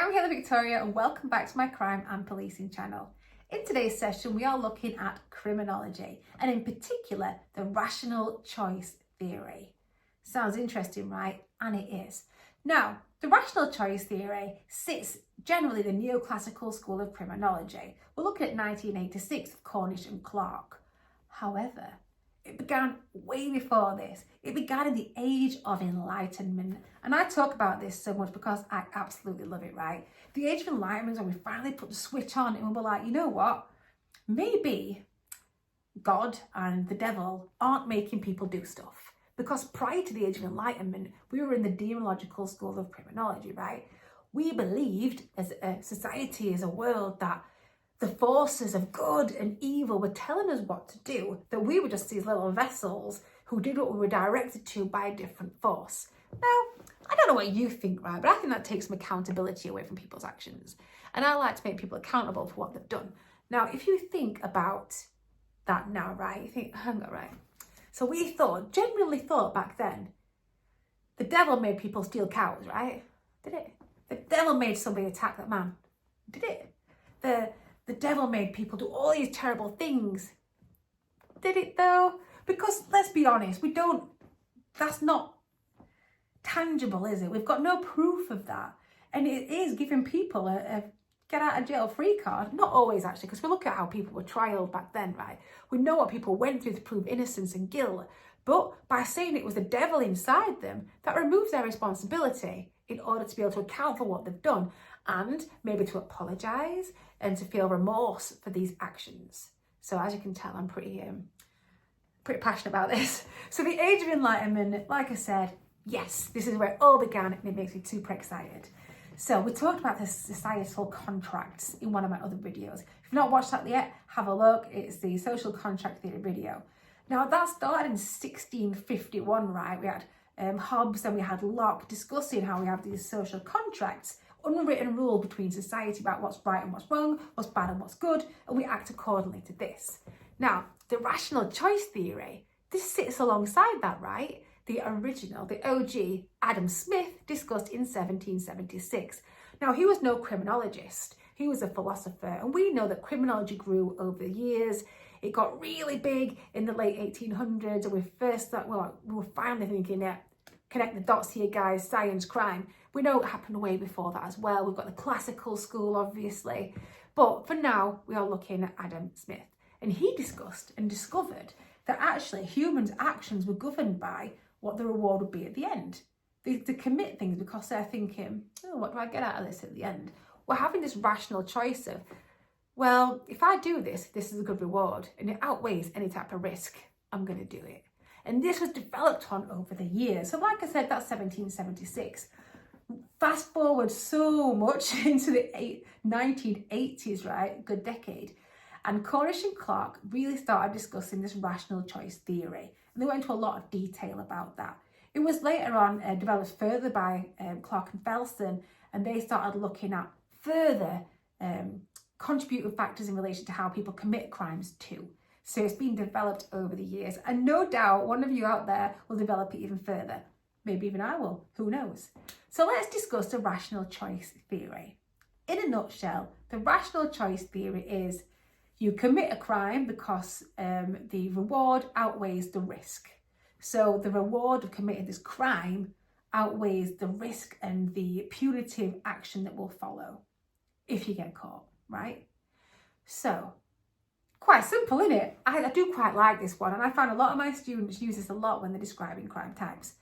I'm Hayley Victoria and welcome back to my crime and policing channel. In today's session we are looking at criminology and in particular the rational choice theory. Sounds interesting, right? And it is. Now, the rational choice theory sits generally in the neoclassical school of criminology. We're looking at 1986 with Cornish and Clarke. However, it began way before this. It began in the age of enlightenment. And I talk about this so much because I absolutely love it, right? The age of enlightenment is when we finally put the switch on and we're like, you know what? Maybe God and the devil aren't making people do stuff. Because prior to the age of enlightenment, we were in the demonological school of criminology, right? We believed as a society, as a world, that the forces of good and evil were telling us what to do, that we were just these little vessels who did what we were directed to by a different force. Now, I don't know what you think, right, but I think that takes some accountability away from people's actions. And I like to make people accountable for what they've done. Now, if you think about that now, right, you think, hang on, right. So we genuinely thought back then, the devil made people steal cows, right? Did it? The devil made somebody attack that man. Did it? The devil made people do all these terrible things. Did it though? Because let's be honest, that's not tangible, is it? We've got no proof of that. And it is giving people a get out of jail free card. Not always actually, because we look at how people were trialed back then, right? We know what people went through to prove innocence and guilt. But by saying it was the devil inside them, that removes their responsibility in order to be able to account for what they've done and maybe to apologise and to feel remorse for these actions. So as you can tell, I'm pretty passionate about this. So the age of enlightenment, like I said, yes, this is where it all began and it makes me super excited. So we talked about the societal contracts in one of my other videos. If you've not watched that yet, have a look. It's the social contract theory video. Now that started in 1651, right? We had Hobbes and we had Locke discussing how we have these social contracts, unwritten rule between society about what's right and what's wrong, what's bad and what's good, and we act accordingly to this. Now, the rational choice theory, this sits alongside that, right? The original, the OG, Adam Smith, discussed in 1776. Now, he was no criminologist, he was a philosopher, and we know that criminology grew over the years. It got really big in the late 1800s, and we were finally thinking, yeah, connect the dots here, guys, science, crime. We know it happened way before that as well. We've got the classical school, obviously. But for now, we are looking at Adam Smith. And he discussed and discovered that actually humans' actions were governed by what the reward would be at the end. They commit things because they're thinking, oh, what do I get out of this at the end? We're having this rational choice of, well, if I do this, this is a good reward and it outweighs any type of risk, I'm going to do it. And this was developed on over the years. So like I said, that's 1776. Fast forward so much into the 1980s, right? Good decade. And Cornish and Clarke really started discussing this rational choice theory. And they went into a lot of detail about that. It was later on developed further by Clarke and Felsen, and they started looking at further contributing factors in relation to how people commit crimes too. So it's been developed over the years. And no doubt one of you out there will develop it even further. Maybe even I will, who knows? So let's discuss the rational choice theory. In a nutshell, the rational choice theory is you commit a crime because the reward outweighs the risk. So the reward of committing this crime outweighs the risk and the punitive action that will follow if you get caught, right? So quite simple, isn't it? I do quite like this one, and I find a lot of my students use this a lot when they're describing crime types.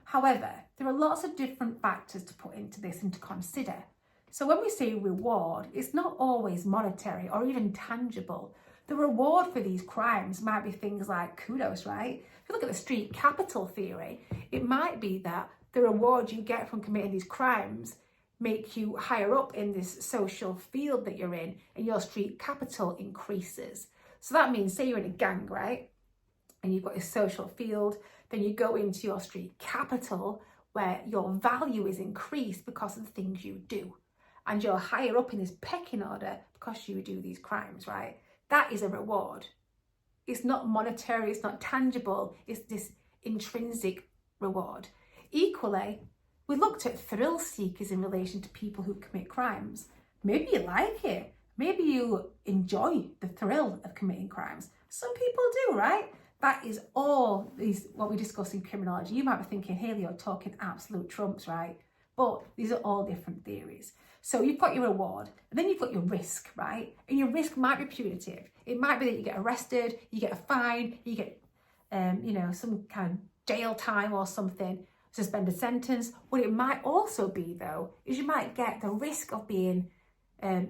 However, there are lots of different factors to put into this and to consider. So when we say reward, it's not always monetary or even tangible. The reward for these crimes might be things like kudos, right? If you look at the street capital theory, it might be that the reward you get from committing these crimes make you higher up in this social field that you're in and your street capital increases. So that means, say you're in a gang, right? And you've got your social field, then you go into your street capital where your value is increased because of the things you do. And you're higher up in this pecking order because you do these crimes, right? That is a reward. It's not monetary, it's not tangible, it's this intrinsic reward. Equally, We looked at thrill seekers in relation to people who commit crimes. Maybe you like it. Maybe you enjoy the thrill of committing crimes. Some people do, right? That is all what we discuss in criminology. You might be thinking, Hayley, you're talking absolute trumps, right? But these are all different theories. So you've got your reward, and then you've got your risk, right? And your risk might be punitive. It might be that you get arrested, you get a fine, you get, some kind of jail time or something, suspended sentence. What it might also be, though, is you might get the risk of being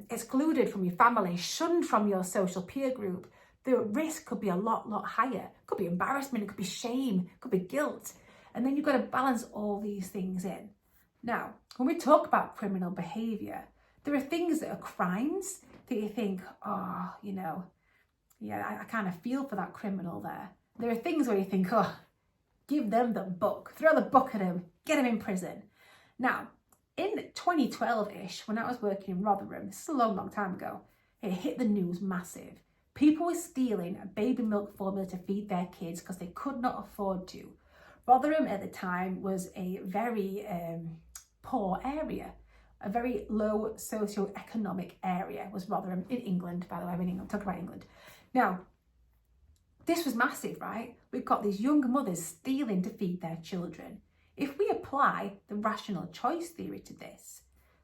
excluded from your family, shunned from your social peer group. The risk could be a lot higher. It could be embarrassment, it could be shame, it could be guilt. And then you've got to balance all these things in. Now, when we talk about criminal behaviour, there are things that are crimes that you think, I kind of feel for that criminal there. There are things where you think, give them the book, throw the book at them, get them in prison. Now, in 2012-ish, when I was working in Rotherham, this is a long time ago, it hit the news massive. People were stealing baby milk formula to feed their kids because they could not afford to. Rotherham at the time was a very poor area, a very low socio-economic area was Rotherham in England, by the way. I'm in England, talk about England. Now, this was massive, right? We've got these young mothers stealing to feed their children. If we apply the rational choice theory to this,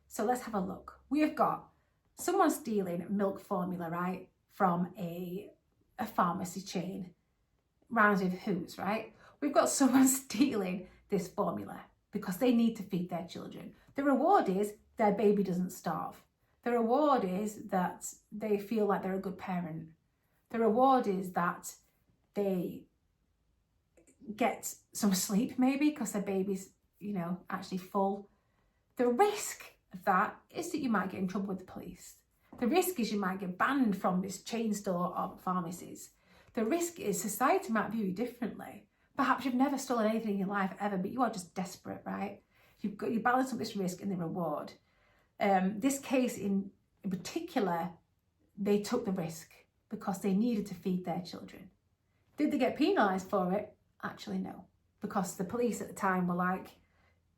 so let's have a look. We have got someone stealing milk formula, right, from a pharmacy chain, rhymes with who's, right? We've got someone stealing this formula because they need to feed their children. The reward is their baby doesn't starve. The reward is that they feel like they're a good parent. The reward is that they get some sleep maybe because their baby's, actually full. The risk of that is that you might get in trouble with the police. The risk is you might get banned from this chain store of pharmacies. The risk is society might view you differently. Perhaps you've never stolen anything in your life ever, but you are just desperate, right? You balance up this risk and the reward. This case in particular, they took the risk because they needed to feed their children. Did they get penalised for it? Actually, no. Because the police at the time were like,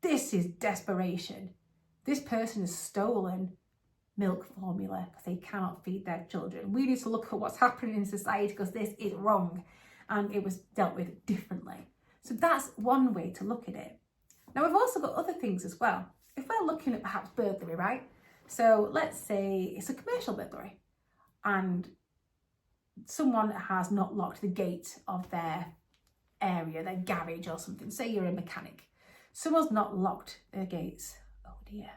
this is desperation. This person has stolen milk formula because they cannot feed their children. We need to look at what's happening in society because this is wrong. And it was dealt with differently. So that's one way to look at it. Now, we've also got other things as well. If we're looking at perhaps burglary, right? So let's say it's a commercial burglary and someone has not locked the gate of their area, their garage or something. Say you're a mechanic. Someone's not locked their gates. Oh dear.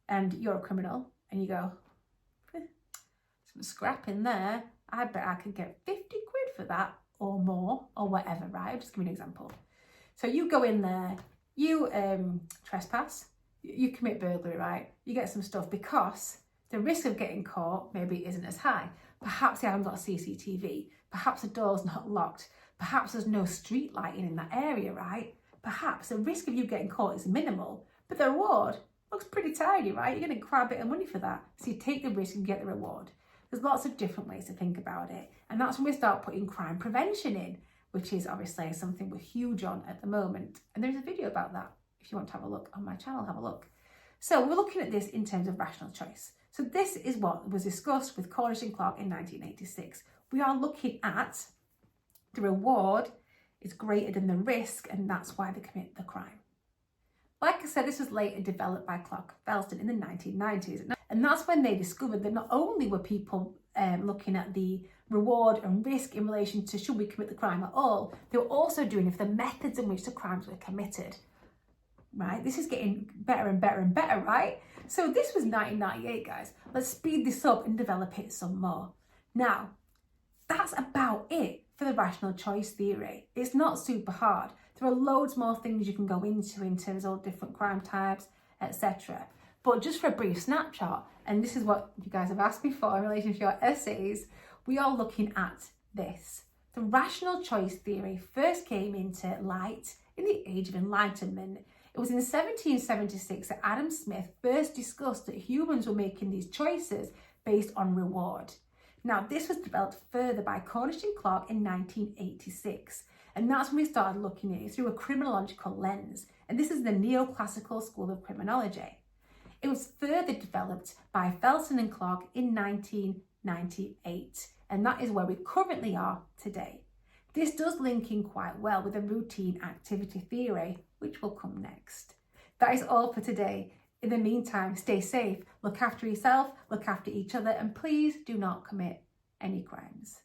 And you're a criminal and you go, some scrap in there. I bet I could get 50 quid for that or more or whatever, right? I'll just give you an example. So you go in there, you trespass, you commit burglary, right? You get some stuff because the risk of getting caught maybe isn't as high. Perhaps they haven't got CCTV. Perhaps the door's not locked. Perhaps there's no street lighting in that area, right? Perhaps the risk of you getting caught is minimal, but the reward looks pretty tidy, right? You're going to grab a bit of money for that. So you take the risk and get the reward. There's lots of different ways to think about it. And that's when we start putting crime prevention in, which is obviously something we're huge on at the moment. And there's a video about that. If you want to have a look on my channel, have a look. So we're looking at this in terms of rational choice. So this is what was discussed with Cornish and Clarke in 1986. We are looking at the reward is greater than the risk, and that's why they commit the crime. Like I said, this was later developed by Clarke in the 1990s. And that's when they discovered that not only were people looking at the reward and risk in relation to should we commit the crime at all, they were also doing if the methods in which the crimes were committed. Right? This is getting better and better and better, right? So this was 1998, guys. Let's speed this up and develop it some more. Now, that's about it for the rational choice theory. It's not super hard. There are loads more things you can go into in terms of all different crime types, etc. But just for a brief snapshot, and this is what you guys have asked me for in relation to your essays, we are looking at this. The rational choice theory first came into light in the Age of Enlightenment. It was in 1776 that Adam Smith first discussed that humans were making these choices based on reward. Now, this was developed further by Cornish and Clarke in 1986. And that's when we started looking at it through a criminological lens and this is the neoclassical school of criminology. It was further developed by Felton and Clarke in 1998, and that is where we currently are today. This does link in quite well with the routine activity theory, which will come next. That is all for today. In the meantime, stay safe, look after yourself, look after each other, and please do not commit any crimes.